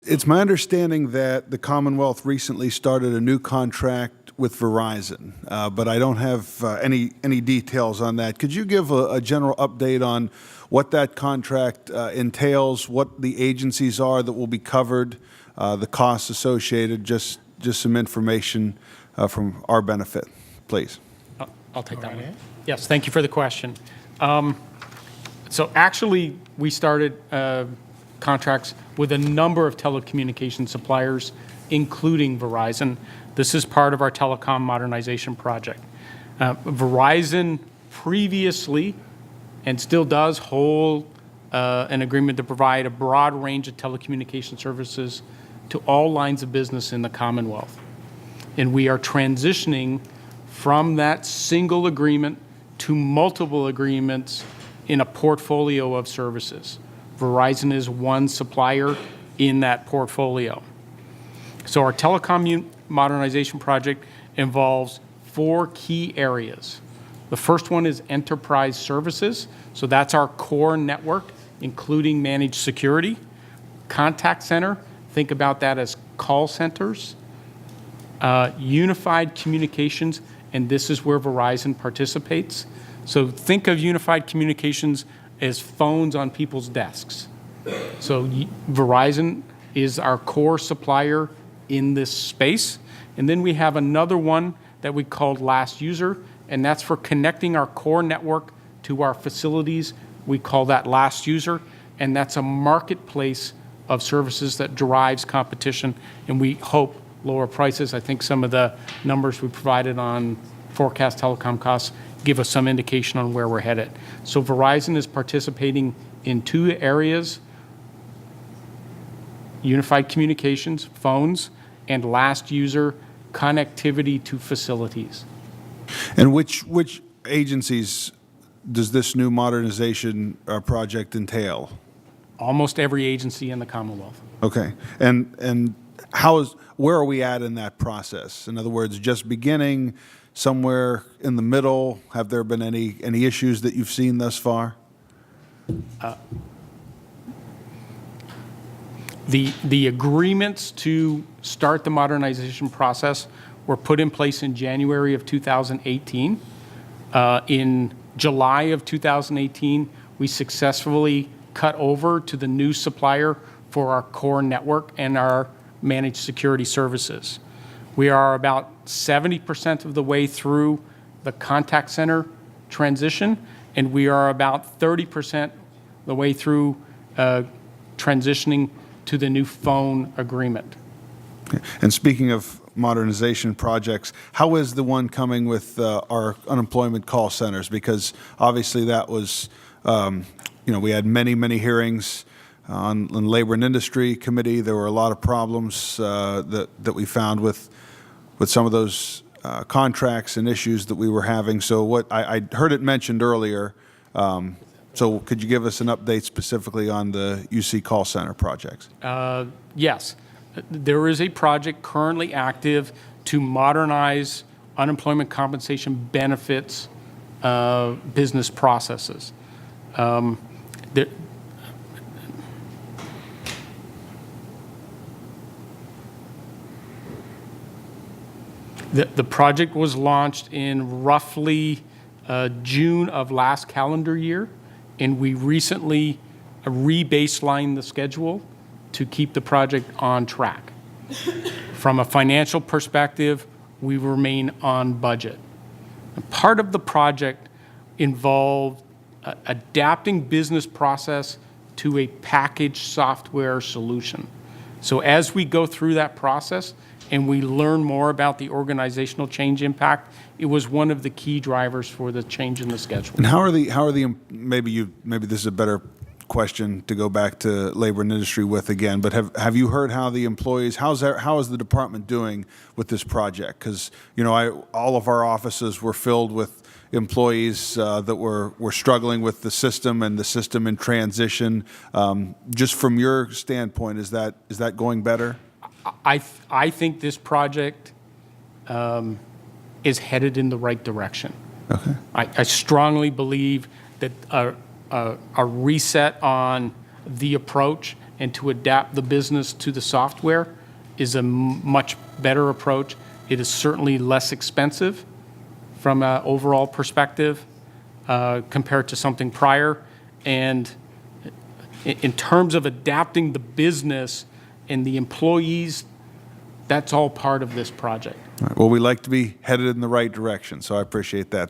It's my understanding that the Commonwealth recently started a new contract with Verizon, but I don't have any details on that. Could you give a general update on what that contract entails, what the agencies are that will be covered, the costs associated, just some information from our benefit, please? I'll take that one. Yes, thank you for the question. So actually, we started contracts with a number of telecommunication suppliers, including Verizon. This is part of our telecom modernization project. Verizon previously, and still does, hold an agreement to provide a broad range of telecommunication services to all lines of business in the Commonwealth. And we are transitioning from that single agreement to multiple agreements in a portfolio of services. Verizon is one supplier in that portfolio. So our telecom modernization project involves 4 key areas. The first one is enterprise services. So that's our core network, including managed security. Contact center, think about that as call centers. Unified communications, and this is where Verizon participates. So think of unified communications as phones on people's desks. So Verizon is our core supplier in this space. And then we have another one that we called last user, and that's for connecting our core network to our facilities. We call that last user, and that's a marketplace of services that drives competition, and we hope lower prices. I think some of the numbers we provided on forecast telecom costs give us some indication on where we're headed. So Verizon is participating in 2 areas: unified communications, phones, and last user, connectivity to facilities. And which agencies does this new modernization project entail? Almost every agency in the Commonwealth. Okay. And where are we at in that process? In other words, just beginning, somewhere in the middle? Have there been any issues that you've seen thus far? The agreements to start the modernization process were put in place in January of 2018. In July of 2018, we successfully cut over to the new supplier for our core network and our managed security services. We are about 70% of the way through the contact center transition, and we are about 30% the way through transitioning to the new phone agreement. And speaking of modernization projects, how is the one coming with our unemployment call centers? Because obviously that was, we had many hearings on Labor and Industry Committee. There were a lot of problems that we found with some of those contracts and issues that we were having. So what I heard it mentioned earlier. So could you give us an update specifically on the UC call center projects? Yes. There is a project currently active to modernize unemployment compensation benefits business processes. The project was launched in roughly June of last calendar year, and we recently re-baselined the schedule to keep the project on track. From a financial perspective, we remain on budget. Part of the project involved adapting business process to a packaged software solution. So as we go through that process and we learn more about the organizational change impact, it was one of the key drivers for the change in the schedule. And how are the maybe this is a better question to go back to Labor and Industry with again, but have you heard how the employees, how is the department doing with this project? Because all of our offices were filled with employees that were struggling with the system and the system in transition. Just from your standpoint, is that going better? I think this project is headed in the right direction. Okay. I strongly believe that a reset on the approach and to adapt the business to the software is a much better approach. It is certainly less expensive from an overall perspective compared to something prior. And in terms of adapting the business and the employees, that's all part of this project. All right. Well, we like to be headed in the right direction, so I appreciate that.